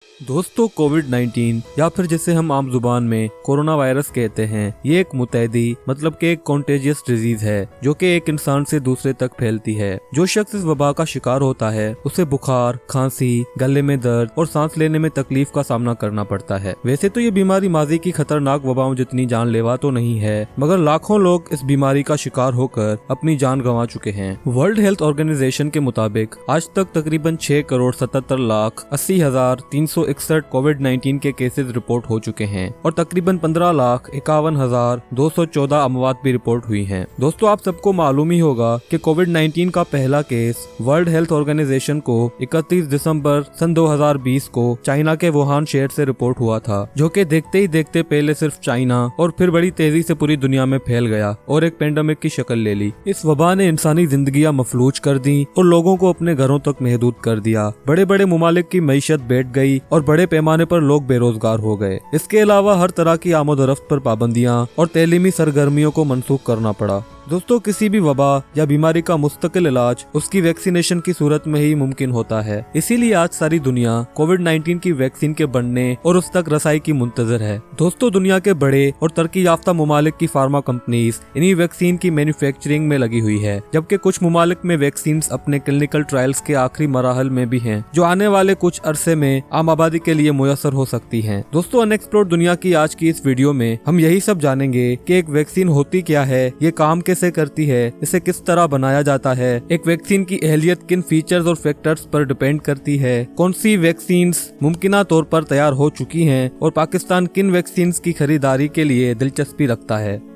दोस्तों, कोविड-19 या फिर जिसे हम आम जुबान में कोरोना वायरस कहते हैं, ये एक मुतैदी मतलब कि एक कॉन्टेजियस डिजीज है जो कि एक इंसान से दूसरे तक फैलती है। जो शख्स इस वबा का शिकार होता है उसे बुखार, खांसी, गले में दर्द और सांस लेने में तकलीफ का सामना करना पड़ता है। वैसे तो ये बीमारी माजी की खतरनाक वबाओं जितनी जानलेवा तो नहीं है, मगर लाखों लोग इस बीमारी का शिकार होकर अपनी जान गंवा चुके हैं। वर्ल्ड हेल्थ ऑर्गेनाइजेशन के मुताबिक आज तक तकरीबन 6,77,30,361 कोविड-19 के केसेस रिपोर्ट हो चुके हैं और तकरीबन 15,51,214 अमवात भी रिपोर्ट हुई हैं। दोस्तों, आप सबको मालूम ही होगा कि कोविड-19 का पहला केस वर्ल्ड हेल्थ ऑर्गेनाइजेशन को 31 दिसंबर सन 2020 को चाइना के वुहान शहर से रिपोर्ट हुआ था, जो कि देखते ही देखते पहले सिर्फ चाइना और फिर बड़ी तेजी से पूरी दुनिया में फैल गया और एक पेंडेमिक की शक्ल ले ली। इस वबा ने इंसानी जिंदगियां मफलूज कर दी और लोगों को अपने घरों तक महदूद कर दिया। बड़े बड़े मुमालिक की मईशत बैठ गई और बड़े पैमाने पर लोग बेरोजगार हो गए। इसके अलावा हर तरह की आमदोरफ्त पर पाबंदियां और तैलीमी सरगर्मियों को मनसूख करना पड़ा। दोस्तों, किसी भी वबा या बीमारी का मुस्तकिल इलाज उसकी वैक्सीनेशन की सूरत में ही मुमकिन होता है। इसीलिए आज सारी दुनिया कोविड-19 की वैक्सीन के बनने और उस तक रसाई की मुंतजर है। दोस्तों, दुनिया के बड़े और तरक्की याफ्ता मुमालिक की फार्मा कंपनीज इन्हीं वैक्सीन की मैन्युफैक्चरिंग में लगी हुई है, जबकि कुछ मुमालिक में वैक्सीन अपने क्लिनिकल ट्रायल्स के आखिरी मराहल में भी हैं, जो आने वाले कुछ अरसे में आम आबादी के लिए मुयसर हो सकती हैं। दोस्तों, अनएक्सप्लोर्ड दुनिया की आज की इस वीडियो में हम यही सब जानेंगे कि एक वैक्सीन होती क्या है, ये काम कैसे करती है, इसे किस तरह बनाया जाता है, एक वैक्सीन की अहलियत किन फीचर्स और फैक्टर्स पर डिपेंड करती है, कौन सी वैक्सीन्स मुमकिना तौर पर तैयार हो चुकी हैं और पाकिस्तान किन वैक्सीन्स की खरीदारी के लिए दिलचस्पी रखता है।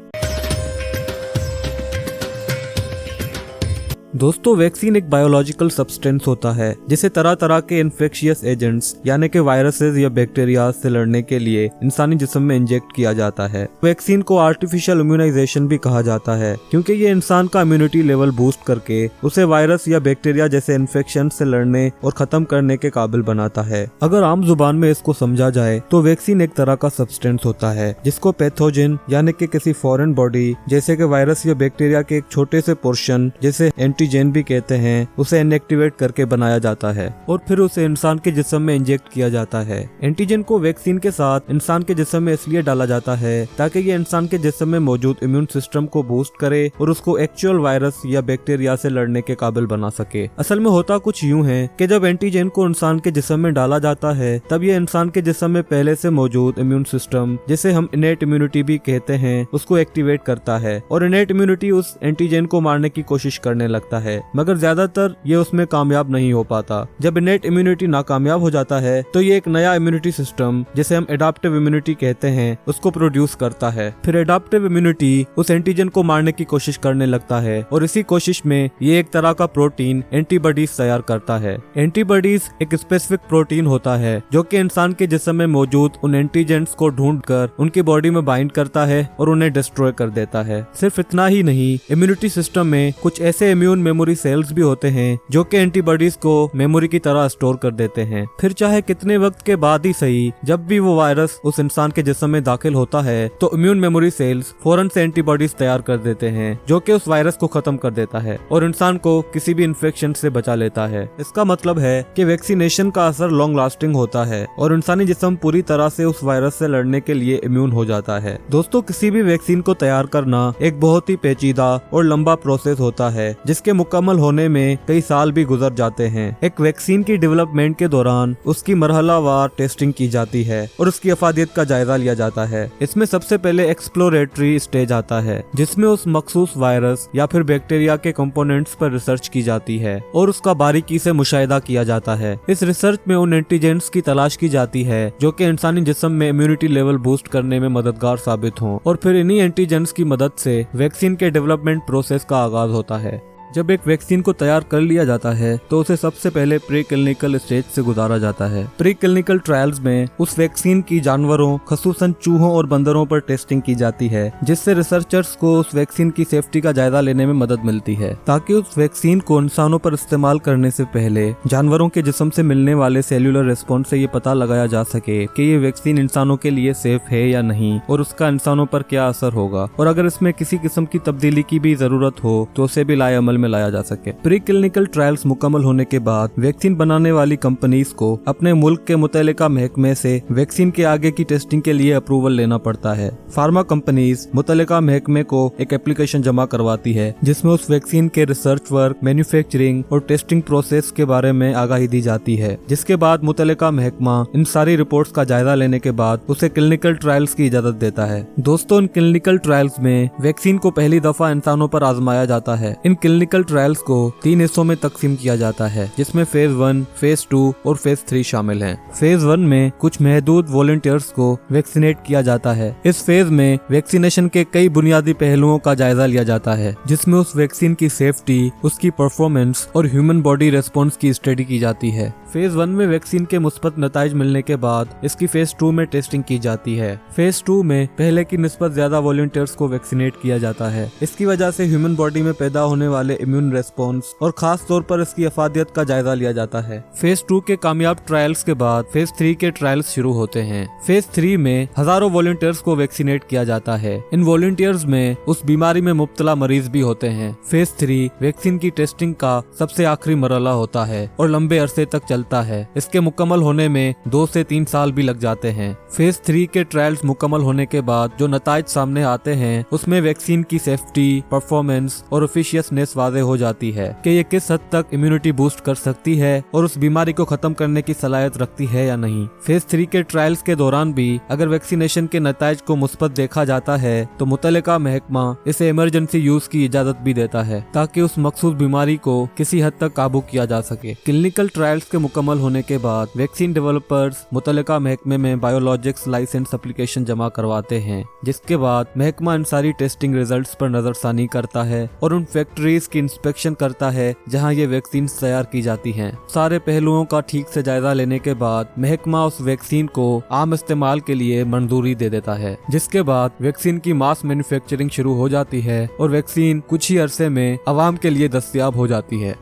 दोस्तों, वैक्सीन एक बायोलॉजिकल सब्सटेंस होता है जिसे तरह तरह के इन्फेक्शियस एजेंट्स यानी कि वायरसेस या बैक्टीरिया से लड़ने के लिए इंसानी जिस्म में इंजेक्ट किया जाता है। वैक्सीन को आर्टिफिशियल इम्यूनाइजेशन भी कहा जाता है, क्योंकि ये इंसान का इम्यूनिटी लेवल बूस्ट करके उसे वायरस या बैक्टीरिया जैसे इन्फेक्शन से लड़ने और खत्म करने के काबिल बनाता है। अगर आम जुबान में इसको समझा जाए तो वैक्सीन एक तरह का सब्सटेंस होता है जिसको पैथोजन यानी कि किसी फॉरेन बॉडी जैसे कि वायरस या बैक्टीरिया के एक छोटे से पोर्शन जैसे एंटीजन भी कहते हैं, उसे इनएक्टिवेट करके बनाया जाता है और फिर उसे इंसान के जिस्म में इंजेक्ट किया जाता है। एंटीजन को वैक्सीन के साथ इंसान के जिस्म में इसलिए डाला जाता है ताकि ये इंसान के जिस्म में मौजूद इम्यून सिस्टम को बूस्ट करे और उसको एक्चुअल वायरस या बैक्टीरिया से लड़ने के काबिल बना सके। असल में होता कुछ यूं है कि जब एंटीजन को इंसान के जिस्म में डाला जाता है तब ये इंसान के जिस्म में पहले से मौजूद इम्यून सिस्टम, जिसे हम इनेट इम्यूनिटी भी कहते हैं, उसको एक्टिवेट करता है और इनेट इम्यूनिटी उस एंटीजन को मारने की कोशिश करने लगता है, मगर ज्यादातर ये उसमें कामयाब नहीं हो पाता। जब इनेट इम्यूनिटी नाकामयाब हो जाता है तो ये एक नया इम्यूनिटी सिस्टम, जिसे हम एडाप्टिव इम्यूनिटी कहते हैं, उसको प्रोड्यूस करता है। फिर एडाप्टिव इम्यूनिटी उस एंटीजन को मारने की कोशिश करने लगता है और इसी कोशिश में ये एक तरह का प्रोटीन एंटीबॉडीज तैयार करता है। एंटीबॉडीज एक स्पेसिफिक प्रोटीन होता है जो कि इंसान के जिस्म में मौजूद उन एंटीजेंट्स को ढूंढकर उनकी बॉडी में बाइंड करता है और उन्हें डिस्ट्रॉय कर देता है। सिर्फ इतना ही नहीं, इम्यूनिटी सिस्टम में कुछ ऐसे इम्यून मेमोरी सेल्स भी होते हैं जो कि एंटीबॉडीज को मेमोरी की तरह स्टोर कर देते हैं। फिर चाहे कितने वक्त के बाद ही सही, जब भी वो वायरस उस इंसान के जिस्म में दाखिल होता है तो इम्यून मेमोरी सेल्स फौरन से एंटीबॉडीज तैयार कर देते हैं जो कि उस वायरस को खत्म कर देता है और इंसान को किसी भी इन्फेक्शन से बचा लेता है। इसका मतलब है कि वैक्सीनेशन का असर लॉन्ग लास्टिंग होता है और इंसानी जिस्म पूरी तरह से उस वायरस से लड़ने के लिए इम्यून हो जाता है। दोस्तों, किसी भी वैक्सीन को तैयार करना एक बहुत ही पेचीदा और लंबा प्रोसेस होता है जिसके मुकम्मल होने में कई साल भी गुजर जाते हैं। एक वैक्सीन की डेवलपमेंट के दौरान उसकी मरहलावार टेस्टिंग की जाती है और उसकी अफादियत का जायजा लिया जाता है। इसमें सबसे पहले एक्सप्लोरेटरी स्टेज आता है जिसमें उस मखसूस वायरस या फिर बैक्टीरिया के कंपोनेंट्स पर रिसर्च की जाती है और उसका बारीकी से मुशाहिदा किया जाता है। इस रिसर्च में उन एंटीजेंट्स की तलाश की जाती है जो कि इंसानी जिस्म में इम्यूनिटी लेवल बूस्ट करने में मददगार साबित हों और फिर इन्हीं एंटीजेंट्स की मदद से वैक्सीन के डेवलपमेंट प्रोसेस का आगाज होता है। जब एक वैक्सीन को तैयार कर लिया जाता है तो उसे सबसे पहले प्री क्लिनिकल स्टेज से गुजारा जाता है। प्री क्लिनिकल ट्रायल्स में उस वैक्सीन की जानवरों, खसूसन चूहों और बंदरों पर टेस्टिंग की जाती है, जिससे रिसर्चर्स को उस वैक्सीन की सेफ्टी का जायजा लेने में मदद मिलती है, ताकि उस वैक्सीन को इंसानों पर इस्तेमाल करने से पहले जानवरों के जिस्म से मिलने वाले सेल्यूलर रिस्पॉन्स से ये पता लगाया जा सके कि ये वैक्सीन इंसानों के लिए सेफ है या नहीं और उसका इंसानों पर क्या असर होगा, और अगर इसमें किसी किस्म की तब्दीली की भी जरूरत हो तो उसे भी लाए अमल में लाया जा सके। प्री क्लिनिकल ट्रायल्स मुकम्मल होने के बाद वैक्सीन बनाने वाली कंपनीज को अपने मुल्क के मुतल्लिका महकमे से वैक्सीन के आगे की टेस्टिंग के लिए अप्रूवल लेना पड़ता है। फार्मा कंपनीज मुतल्लिका महकमे को एक एप्लीकेशन जमा करवाती है जिसमें उस वैक्सीन के रिसर्च वर्क, मैन्युफैक्चरिंग और टेस्टिंग प्रोसेस के बारे में आगाही दी जाती है, जिसके बाद मुतल्लिका महकमा इन सारी रिपोर्ट्स का जायजा लेने के बाद उसे क्लिनिकल ट्रायल्स की इजाजत देता है। दोस्तों, इन क्लिनिकल ट्रायल्स में वैक्सीन को पहली दफा इंसानों पर आजमाया जाता है। इन क्लिनिकल ट्रायल्स को 3 हिस्सों में तकसीम किया जाता है, जिसमें फेज 1, फेज 2 और फेज 3 शामिल हैं। फेज 1 में कुछ महदूद वॉलंटियर्स को वैक्सीनेट किया जाता है। इस फेज में वैक्सीनेशन के कई बुनियादी पहलुओं का जायजा लिया जाता है, जिसमें उस वैक्सीन की सेफ्टी, उसकी परफॉर्मेंस और ह्यूमन बॉडी रेस्पॉन्स की स्टडी की जाती है। फेज 1 में वैक्सीन के मुस्बत नताइज मिलने के बाद इसकी फेज 2 में टेस्टिंग की जाती है। फेज 2 में पहले की निस्बत ज्यादा वॉलंटियर्स को वैक्सीनेट किया जाता है। इसकी वजह से ह्यूमन बॉडी में पैदा होने वाले इम्यून रेस्पॉन्स और खास तौर पर इसकी अफादियत का जायजा लिया जाता है। फेज 2 के कामयाब ट्रायल्स के बाद फेज 3 के ट्रायल्स शुरू होते हैं। फेज 3 में हजारों वॉलंटियर्स को वैक्सीनेट किया जाता है। इन वॉलंटियर्स में उस बीमारी में मुब्तला मरीज भी होते हैं। फेज 3 वैक्सीन की टेस्टिंग का सबसे आखिरी मरहला होता है और लंबे अरसे तक चलता है। इसके मुकम्मल होने में 2 से 3 साल भी लग जाते हैं। फेज 3 के ट्रायल्स मुकम्मल होने के बाद जो नताइज सामने आते हैं उसमें वैक्सीन की सेफ्टी, परफॉर्मेंस और एफिशिएंटनेस वाज़ेह हो जाती है कि ये किस हद तक इम्यूनिटी बूस्ट कर सकती है और उस बीमारी को खत्म करने की सलाहियत रखती है या नहीं। फेज 3 के ट्रायल्स के दौरान भी अगर वैक्सीनेशन के नताइज को मुस्बत देखा जाता है तो मुतल्लिका महकमा इसे इमरजेंसी यूज की इजाजत भी देता है ताकि उस मखसूस बीमारी को किसी हद तक काबू किया जा सके। क्लिनिकल ट्रायल्स के मुकम्मल होने के बाद वैक्सीन डेवलपर्स मुतल्लिका महकमे में बायोलॉजिक्स लाइसेंस एप्लीकेशन जमा करवाते हैं, जिसके बाद महकमा इन सारी टेस्टिंग रिजल्ट्स पर नजरसानी करता है और उन फैक्ट्रीज की इंस्पेक्शन करता है जहां ये वैक्सीन तैयार की जाती हैं। सारे पहलुओं का ठीक से जायजा लेने के बाद महकमा उस वैक्सीन को आम इस्तेमाल के लिए मंजूरी दे देता है, जिसके बाद वैक्सीन की मास मैन्युफैक्चरिंग शुरू हो जाती है और वैक्सीन कुछ ही अरसे में आवाम के लिए दस्तयाब हो जाती है।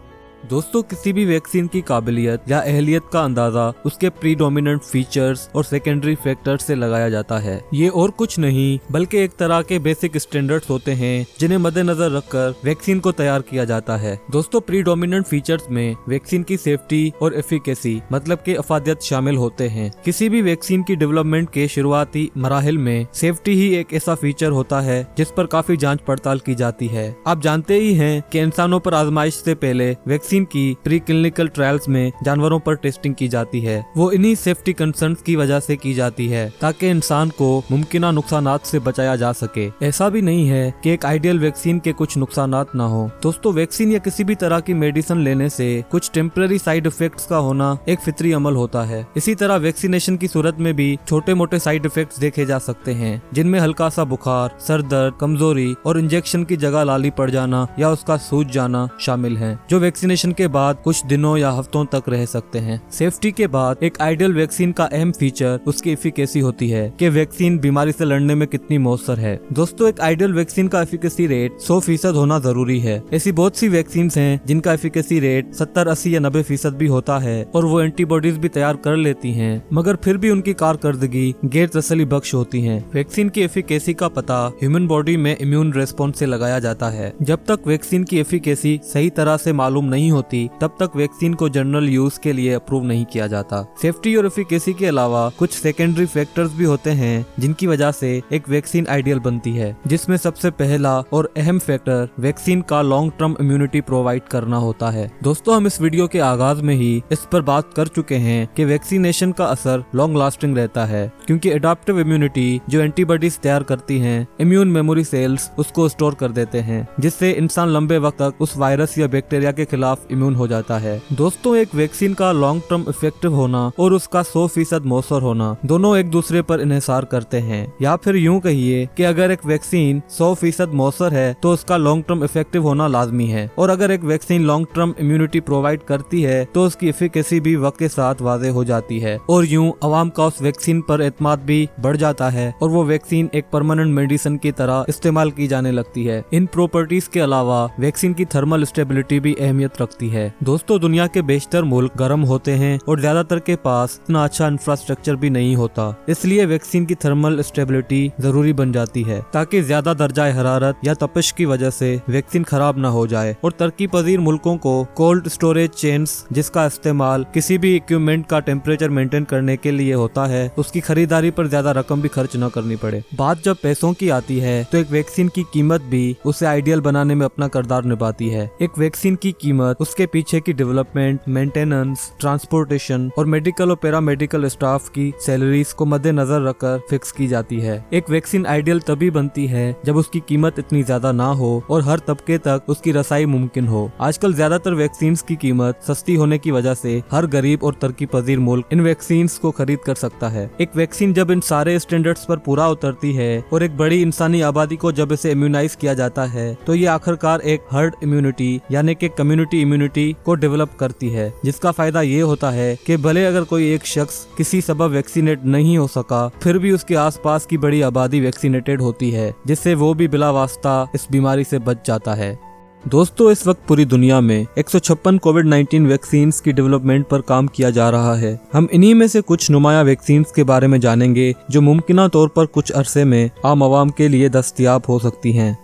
दोस्तों, किसी भी वैक्सीन की काबिलियत या अहलियत का अंदाजा उसके प्रीडोमिनेंट फीचर्स और सेकेंडरी फैक्टर्स से लगाया जाता है। ये और कुछ नहीं बल्कि एक तरह के बेसिक स्टैंडर्ड्स होते हैं जिन्हें मद्देनजर रखकर वैक्सीन को तैयार किया जाता है। दोस्तों, प्रीडोमिनेंट फीचर्स में वैक्सीन की सेफ्टी और एफिकेसी मतलब के अफादियत शामिल होते हैं। किसी भी वैक्सीन की डेवलपमेंट के शुरुआती मराहिल में सेफ्टी ही एक ऐसा फीचर होता है जिस पर काफी जांच पड़ताल की जाती है। आप जानते ही हैं कि इंसानों पर आजमाइश से पहले वैक्सीन की प्री क्लिनिकल ट्रायल्स में जानवरों पर टेस्टिंग की जाती है। वो इन्हीं सेफ्टी कंसर्न्स की वजह से की जाती है ताकि इंसान को मुमकिना नुकसानात से बचाया जा सके। ऐसा भी नहीं है कि एक आइडियल वैक्सीन के कुछ नुकसानात ना हो। दोस्तों, वैक्सीन या किसी भी तरह की मेडिसिन लेने से कुछ टेम्पररी साइड इफेक्ट्स का होना एक फितरी अमल होता है। इसी तरह वैक्सीनेशन की सूरत में भी छोटे मोटे साइड इफेक्ट्स देखे जा सकते हैं, जिनमें हल्का सा बुखार, सर दर्द, कमजोरी और इंजेक्शन की जगह लाली पड़ जाना या उसका सूज जाना शामिल है, जो वैक्सीनेशन के बाद कुछ दिनों या हफ्तों तक रह सकते हैं। सेफ्टी के बाद एक आइडियल वैक्सीन का अहम फीचर उसकी एफिकेसी होती है कि वैक्सीन बीमारी से लड़ने में कितनी मौसर है। दोस्तों, एक आइडियल वैक्सीन का एफिकेसी रेट 100% होना जरूरी है। ऐसी बहुत सी वैक्सीन हैं जिनका एफिकेसी रेट 70, 80 या 90% भी होता है और वो एंटीबॉडीज भी तैयार कर लेती हैं, मगर फिर भी उनकी कारकर्दगी गैर तसल्ली बख्श होती है। वैक्सीन की एफिकेसी का पता ह्यूमन बॉडी में इम्यून रेस्पॉन्स से लगाया जाता है। जब तक वैक्सीन की एफिकेसी सही तरह से मालूम नहीं होती तब तक वैक्सीन को जनरल यूज के लिए अप्रूव नहीं किया जाता। सेफ्टी और एफिकेसी के अलावा कुछ सेकेंडरी फैक्टर्स भी होते हैं जिनकी वजह से एक वैक्सीन आइडियल बनती है, जिसमें सबसे पहला और अहम फैक्टर वैक्सीन का लॉन्ग टर्म इम्यूनिटी प्रोवाइड करना होता है। दोस्तों, हम इस वीडियो के आगाज में ही इस पर बात कर चुके हैं कि वैक्सीनेशन का असर लॉन्ग लास्टिंग रहता है, क्योंकि एडाप्टिव इम्यूनिटी जो एंटीबॉडीज तैयार करती हैं, इम्यून मेमोरी सेल्स उसको स्टोर कर देते हैं, जिससे इंसान लंबे वक्त तक उस वायरस या बैक्टीरिया के खिलाफ इम्यून हो जाता है। दोस्तों, एक वैक्सीन का लॉन्ग टर्म इफेक्टिव होना और उसका 100% मौसर होना दोनों एक दूसरे पर इन्हिसार करते हैं, या फिर यूं कहिए कि अगर एक वैक्सीन 100% मौसर है तो उसका लॉन्ग टर्म इफेक्टिव होना लाजमी है, और अगर एक vaccine long term immunity provide करती है तो उसकी एफिकेसी भी वक्त के साथ वाज़ेह हो जाती है, और यूं अवाम का उस वैक्सीन पर एतमाद भी बढ़ जाता है और वो वैक्सीन एक परमानेंट मेडिसिन की तरह इस्तेमाल की जाने लगती है। इन प्रॉपर्टीज के अलावा वैक्सीन की थर्मल स्टेबिलिटी भी अहमियत रखती सकती है। दोस्तों, दुनिया के बेशतर मुल्क गर्म होते हैं और ज्यादातर के पास इतना अच्छा इंफ्रास्ट्रक्चर भी नहीं होता, इसलिए वैक्सीन की थर्मल स्टेबिलिटी जरूरी बन जाती है ताकि ज्यादा दर्जाए हरारत या तपिश की वजह से वैक्सीन खराब न हो जाए। और तरक्की पजीर मुल्कों को कोल्ड स्टोरेज चेन्स, जिसका इस्तेमाल किसी भी इक्विपमेंट का टेम्परेचर मेंटेन करने के लिए होता है, उसकी खरीदारी पर ज्यादा रकम भी खर्च न करनी पड़े। बात जब पैसों की आती है तो एक वैक्सीन की कीमत भी उसे आइडियल बनाने में अपना किरदार निभाती है। एक वैक्सीन की कीमत उसके पीछे की डेवलपमेंट, मेंटेनेंस, ट्रांसपोर्टेशन और मेडिकल और पैरामेडिकल स्टाफ की सैलरीज को मद्देनजर रखकर फिक्स की जाती है। एक वैक्सीन आइडियल तभी बनती है जब उसकी कीमत इतनी ज्यादा ना हो और हर तबके तक उसकी रसाई मुमकिन हो। आजकल ज्यादातर वैक्सीन की कीमत सस्ती होने की वजह से हर गरीब और तरक्की पजीर मुल्क इन वैक्सीन को खरीद कर सकता है। एक वैक्सीन जब इन सारे स्टैंडर्ड्स पर पूरा उतरती है और एक बड़ी इंसानी आबादी को जब इसे इम्यूनाइज किया जाता है तो ये आखिरकार एक हर्ड इम्यूनिटी यानी कि कम्युनिटी इम्यूनिटी को डेवलप करती है, जिसका फायदा ये होता है कि भले अगर कोई एक शख्स किसी सबब वैक्सीनेट नहीं हो सका, फिर भी उसके आसपास की बड़ी आबादी वैक्सीनेटेड होती है, जिससे वो भी बिला वास्ता इस बीमारी से बच जाता है। दोस्तों, इस वक्त पूरी दुनिया में 156 कोविड-19 वैक्सीन की डेवलपमेंट पर काम किया जा रहा है। हम इन्हीं में से कुछ नुमाया वैक्सीन के बारे में जानेंगे जो मुमकिन तौर पर कुछ अरसे में आम आवाम के लिए दस्तयाब हो सकती हैं।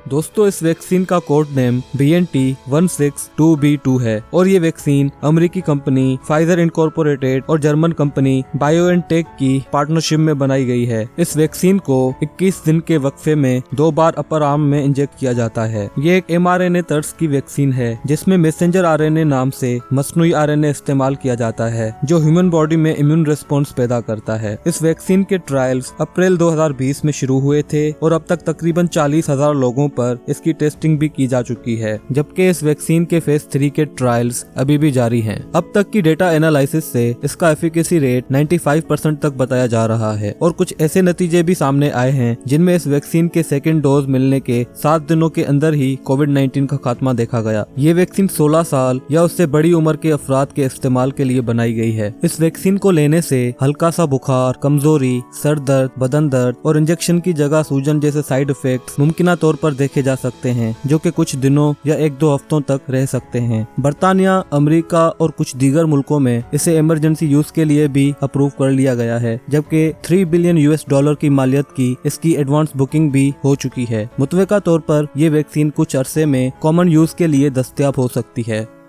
दोस्तों, इस वैक्सीन का कोड नेम BNT162b2 है और ये वैक्सीन अमेरिकी कंपनी फाइजर इनकॉर्पोरेटेड और जर्मन कंपनी बायोएनटेक की पार्टनरशिप में बनाई गई है। इस वैक्सीन को 21 दिन के वक्फे में 2 बार अपर आर्म में इंजेक्ट किया जाता है। ये एक mRNA तर्ज की वैक्सीन है जिसमें मैसेंजर RNA नाम से मसनूई RNA इस्तेमाल किया जाता है जो ह्यूमन बॉडी में इम्यून रिस्पॉन्स पैदा करता है। इस वैक्सीन के ट्रायल्स अप्रैल 2020 में शुरू हुए थे और अब तक तकरीबन 40,000 लोगों पर इसकी टेस्टिंग भी की जा चुकी है, जबकि इस वैक्सीन के फेज 3 के ट्रायल्स अभी भी जारी हैं। अब तक की डेटा एनालिसिस से इसका एफिकेसी रेट 95% तक बताया जा रहा है और कुछ ऐसे नतीजे भी सामने आए हैं जिनमें इस वैक्सीन के सेकेंड डोज मिलने के 7 दिनों के अंदर ही कोविड-19 का खात्मा देखा गया। ये वैक्सीन 16 साल या उससे बड़ी उम्र के अफराद के इस्तेमाल के लिए बनाई गई है। इस वैक्सीन को लेने से हल्का सा बुखार, कमजोरी, सर दर्द, बदन दर्द और इंजेक्शन की जगह सूजन जैसे साइड इफेक्ट्स मुमकिन तौर पर देखे जा सकते हैं, जो कि कुछ दिनों या 1-2 हफ्तों तक रह सकते हैं। बर्तानिया, अमेरिका और कुछ दीगर मुल्कों में इसे इमरजेंसी यूज के लिए भी अप्रूव कर लिया गया है, जबकि $3 बिलियन की मालियत की इसकी एडवांस बुकिंग भी हो चुकी है। मुतवक्का तौर पर यह वैक्सीन कुछ अरसे में कॉमन यूज के लिए दस्तयाब हो सकती है।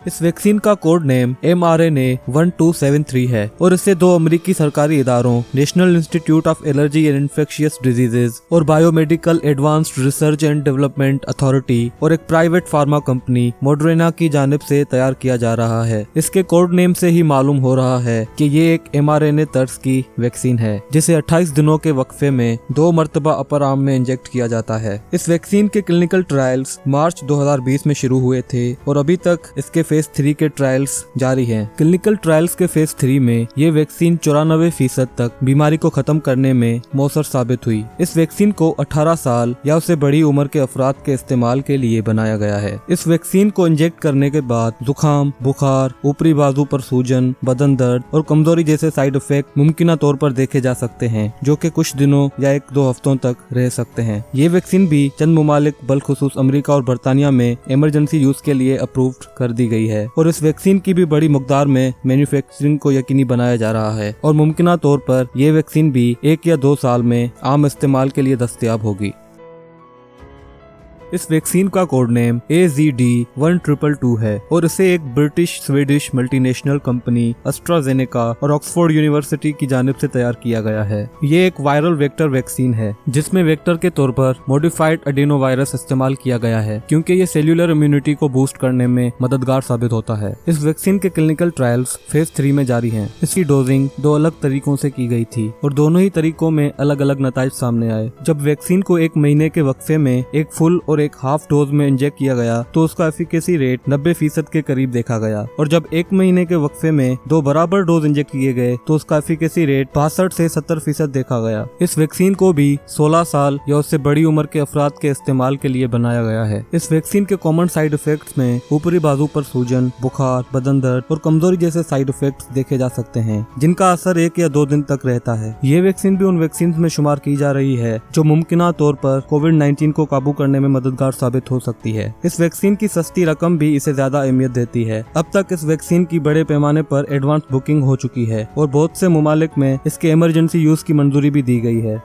इस वैक्सीन का कोड नेम mRNA-1273 है और इसे 2 अमेरिकी सरकारी इदारों National Institute of Allergy and Infectious Diseases और biomedical advanced research and development authority और एक प्राइवेट फार्मा कंपनी मॉडर्ना की जानिब से तैयार किया जा रहा है। इसके कोड नेम से ही मालूम हो रहा है कि ये एक mRNA तर्ज की वैक्सीन है जिसे 28 दिनों के वक्फे में 2 मरतबा अपर आर्म में इंजेक्ट किया जाता है। इस वैक्सीन के क्लिनिकल ट्रायल्स मार्च 2020 में शुरू हुए थे और अभी तक इसके फेज 3 के ट्रायल्स जारी हैं। क्लिनिकल ट्रायल्स के फेज 3 में ये वैक्सीन 94% तक बीमारी को खत्म करने में मौसर साबित हुई। इस वैक्सीन को 18 साल या उससे बड़ी उम्र के अफराद के इस्तेमाल के लिए बनाया गया है। इस वैक्सीन को इंजेक्ट करने के बाद जुकाम, बुखार, ऊपरी बाजू पर सूजन, बदन दर्द और कमजोरी जैसे साइड इफेक्ट मुमकिन तौर पर देखे जा सकते हैं, जो कि कुछ दिनों या 1-2 हफ्तों तक रह सकते हैं। ये वैक्सीन भी चंद मुमालिक बलखुसूस अमेरिका और बर्तानिया में इमरजेंसी यूज के लिए अप्रूव्ड कर दी गई है और इस वैक्सीन की भी बड़ी मकदार में मैन्युफैक्चरिंग को यकीनी बनाया जा रहा है और मुमकिन तौर पर यह वैक्सीन भी 1 या 2 साल में आम इस्तेमाल के लिए दस्तयाब होगी। इस वैक्सीन का कोड नेम AZD1222 है और इसे एक British Swedish multinational company AstraZeneca और ऑक्सफोर्ड यूनिवर्सिटी की जानिब से तैयार किया गया है। ये एक वायरल वेक्टर वैक्सीन है जिसमें वेक्टर के तौर पर मॉडिफाइड एडेनोवायरस इस्तेमाल किया गया है क्योंकि ये सेल्यूलर इम्यूनिटी को बूस्ट करने में मददगार साबित होता है। इस वैक्सीन के क्लिनिकल ट्रायल्स फेज 3 में जारी हैं। इसकी डोजिंग 2 अलग तरीकों से की गई थी और दोनों ही तरीकों में अलग अलग नताइज सामने आए। जब वैक्सीन को 1 महीने के वक्फे में एक फुल और एक हाफ डोज में इंजेक्ट किया गया तो उसका एफिकेसी रेट 90% के करीब देखा गया और जब 1 महीने के वक्फे में 2 बराबर डोज इंजेक्ट किए गए तो उसका एफिकेसी रेट 65 से 70% देखा गया। इस वैक्सीन को भी 16 साल या उससे बड़ी उम्र के अफराद के इस्तेमाल के लिए बनाया गया है। इस वैक्सीन के कॉमन साइड इफेक्ट्स में ऊपरी बाजू पर सूजन, बुखार, बदन दर्द और कमजोरी जैसे साइड इफेक्ट्स देखे जा सकते हैं जिनका असर 1 या 2 दिन तक रहता है। ये वैक्सीन भी उन वैक्सीन में शुमार की जा रही है जो मुमकिन तौर पर कोविड-19 को काबू करने में मदद मददगार साबित हो सकती है। इस वैक्सीन की सस्ती रकम भी इसे ज्यादा अहमियत देती है। अब तक इस वैक्सीन की बड़े पैमाने पर एडवांस बुकिंग हो चुकी है और बहुत से ममालिक में इसके इमरजेंसी यूज की मंजूरी भी दी गई है।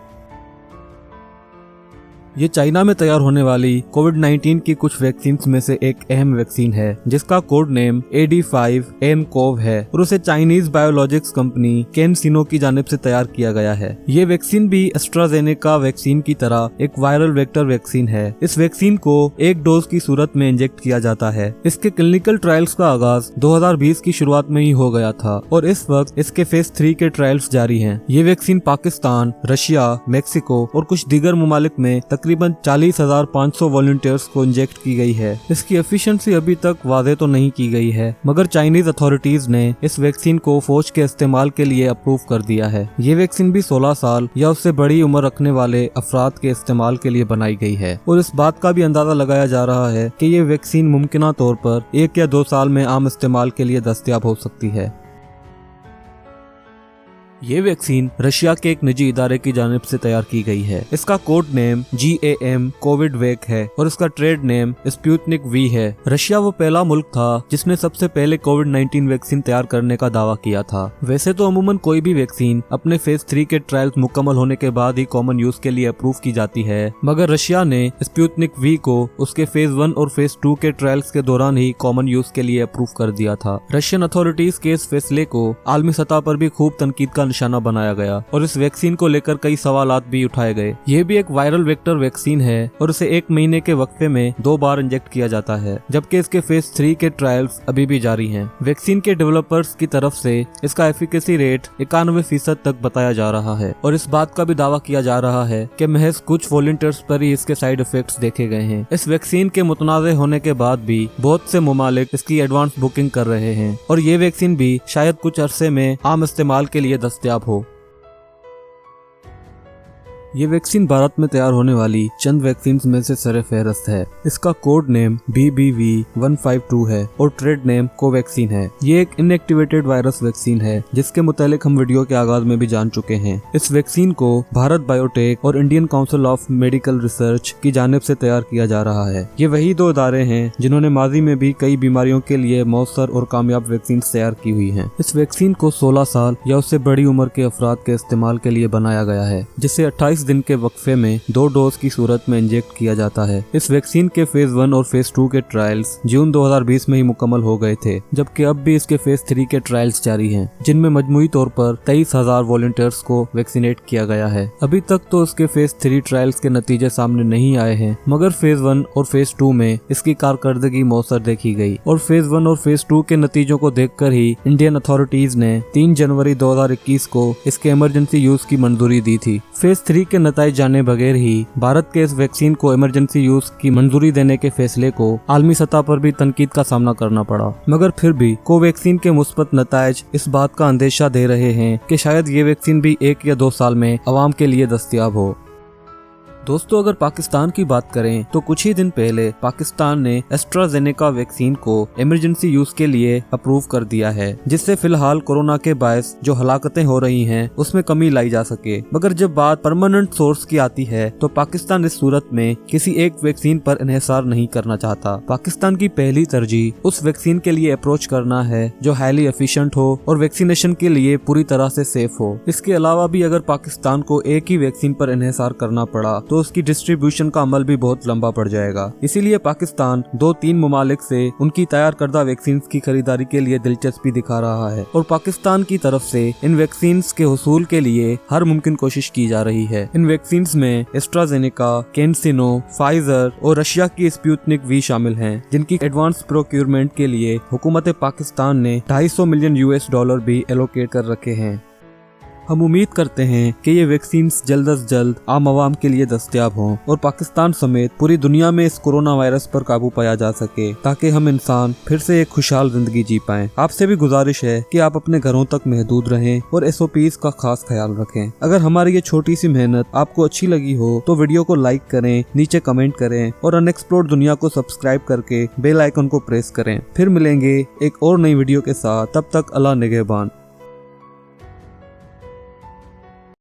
ये चाइना में तैयार होने वाली कोविड-19 की कुछ वैक्सीन में से एक अहम वैक्सीन है, जिसका कोड नेम AD5-nCoV है और उसे चाइनीज बायोलॉजिक्स कंपनी कैनसिनो की जानिब से तैयार किया गया है। ये वैक्सीन भी एस्ट्राजेनेका वैक्सीन की तरह एक वायरल वेक्टर वैक्सीन है। इस वैक्सीन को एक डोज की सूरत में इंजेक्ट किया जाता है। इसके क्लिनिकल ट्रायल्स का आगाज 2020 की शुरुआत में ही हो गया था और इस वक्त इसके फेज 3 के ट्रायल्स जारी हैं। ये वैक्सीन पाकिस्तान, रशिया, मेक्सिको और कुछ दीगर ममालिक में तकरीबन 40,500 वॉलंटियर्स को इंजेक्ट की गई है। इसकी एफिशिएंसी अभी तक वादे तो नहीं की गई है, मगर चाइनीज अथॉरिटीज ने इस वैक्सीन को फौज के इस्तेमाल के लिए अप्रूव कर दिया है। ये वैक्सीन भी 16 साल या उससे बड़ी उम्र रखने वाले अफराद के इस्तेमाल के लिए बनाई गई है और इस बात का भी अंदाजा लगाया जा रहा है कि ये वैक्सीन मुमकिना तौर पर 1 या 2 साल में आम इस्तेमाल के लिए दस्तयाब हो सकती है। ये वैक्सीन रशिया के एक निजी इदारे की जानिब से तैयार की गई है। इसका कोड नेम GAM कोविडवैक है और इसका ट्रेड नेम स्पुतनिक V है। रशिया वो पहला मुल्क था जिसने सबसे पहले कोविड-19 वैक्सीन तैयार करने का दावा किया था। वैसे तो अमूमन कोई भी वैक्सीन अपने फेज 3 के ट्रायल्स मुकम्मल होने के बाद ही कॉमन यूज के लिए अप्रूव की जाती है, मगर रशिया ने स्पुतनिक V को उसके फेज 1 और फेज 2 के ट्रायल्स के दौरान ही कॉमन यूज के लिए अप्रूव कर दिया था। रशियन अथॉरिटीज के इस फैसले को आलमी सतह पर भी खूब तनकीद का निशाना बनाया गया और इस वैक्सीन को लेकर कई सवालात भी उठाए गए। ये भी एक वायरल वेक्टर वैक्सीन है और इसे 1 महीने के वक्फे में 2 बार इंजेक्ट किया जाता है, जबकि इसके फेज 3 के ट्रायल्स अभी भी जारी हैं। वैक्सीन के डेवलपर्स की तरफ से इसका एफिकेसी रेट 91% तक बताया जा रहा है और इस बात का भी दावा किया जा रहा है कि महज कुछ वॉलंटियर्स पर ही इसके साइड इफेक्ट्स देखे गए हैं। इस वैक्सीन के मुतनाज़े होने के बाद भी बहुत से ममालिक इसकी एडवांस बुकिंग कर रहे हैं और ये वैक्सीन भी शायद कुछ अरसे में आम इस्तेमाल के लिए दस्तयाब हो। ये वैक्सीन भारत में तैयार होने वाली चंद वैक्सीन में से सरे फहरस्त है। इसका कोड नेम BBV152 है और ट्रेड नेम कोवैक्सीन है। ये एक इनएक्टिवेटेड वायरस वैक्सीन है जिसके मुतालिक हम वीडियो के आगाज में भी जान चुके हैं। इस वैक्सीन को भारत बायोटेक और Indian council of medical research की जानिब से तैयार किया जा रहा है। ये वही 2 इदारे हैं जिन्होंने माजी में भी कई बीमारियों के लिए मौसर और कामयाब वैक्सीन तैयार की हुई है। इस वैक्सीन को 16 साल या उससे बड़ी उम्र के अफराद के इस्तेमाल के लिए बनाया गया है, जिसे 28 दिन के वक्फे में 2 डोज की सूरत में इंजेक्ट किया जाता है। इस वैक्सीन के फेज 1 और फेज 2 के ट्रायल्स जून 2020 में ही मुकम्मल हो गए थे, जबकि अब भी इसके फेज 3 के ट्रायल्स जारी हैं, जिनमें मजमूई तौर पर 23,000 वॉलंटियर्स को वैक्सीनेट किया गया है। अभी तक तो इसके फेज 3 ट्रायल्स के नतीजे सामने नहीं आए हैं, मगर फेज 1 और फेज 2 में इसकी कारकर्दगी मौसर देखी गई और फेज 1 और फेज 2 के नतीजों को देखकर ही इंडियन अथॉरिटीज ने 3 जनवरी 2021 को इसके इमरजेंसी यूज की मंजूरी दी थी। फेज 3 के नतीजे जाने बगैर ही भारत के इस वैक्सीन को इमरजेंसी यूज की मंजूरी देने के फैसले को आलमी सतह पर भी तनकीद का सामना करना पड़ा, मगर फिर भी कोवैक्सीन के मुस्बत नताइज इस बात का अंदेशा दे रहे हैं कि शायद ये वैक्सीन भी 1 या 2 साल में अवाम के लिए दस्तयाब हो। दोस्तों, अगर पाकिस्तान की बात करें तो कुछ ही दिन पहले पाकिस्तान ने एस्ट्राजेनेका वैक्सीन को इमरजेंसी यूज के लिए अप्रूव कर दिया है, जिससे फिलहाल कोरोना के बायस जो हलाकतें हो रही हैं उसमें कमी लाई जा सके। मगर जब बात परमानेंट सोर्स की आती है तो पाकिस्तान इस सूरत में किसी एक वैक्सीन पर इन्हिसार नहीं करना चाहता। पाकिस्तान की पहली तरजीह उस वैक्सीन के लिए अप्रोच करना है जो हाईली एफिशिएंट हो और वैक्सीनेशन के लिए पूरी तरह से सेफ हो। इसके अलावा भी अगर पाकिस्तान को एक ही वैक्सीन पर इन्हिसार करना पड़ा तो उसकी डिस्ट्रीब्यूशन का अमल भी बहुत लंबा पड़ जाएगा। इसीलिए पाकिस्तान 2-3 ममालिक से उनकी तैयार करदा वैक्सीन की खरीदारी के लिए दिलचस्पी दिखा रहा है और पाकिस्तान की तरफ से इन वैक्सीन के हुसूल के लिए हर मुमकिन कोशिश की जा रही है। इन वैक्सीन में एस्ट्राजेनेका, कैनसिनो, फाइजर और रशिया की स्पुतनिक V शामिल हैं, जिनकी एडवांस प्रोक्यूरमेंट के लिए हुकूमत पाकिस्तान ने $250 मिलियन भी एलोकेट कर रखे हैं। हम उम्मीद करते हैं कि ये वैक्सीन जल्द अज जल्द आम आवाम के लिए दस्तयाब हों और पाकिस्तान समेत पूरी दुनिया में इस कोरोना वायरस पर काबू पाया जा सके, ताकि हम इंसान फिर से एक खुशहाल जिंदगी जी पाएं। आपसे भी गुजारिश है कि आप अपने घरों तक महदूद रहें और SOPs का खास ख्याल रखें। अगर हमारी ये छोटी सी मेहनत आपको अच्छी लगी हो तो वीडियो को लाइक करें, नीचे कमेंट करें और अनएक्सप्लोर्ड दुनिया को सब्सक्राइब करके बेल आइकन को प्रेस करें। फिर मिलेंगे एक और नई वीडियो के साथ, तब तक अल्लाह निगहबान।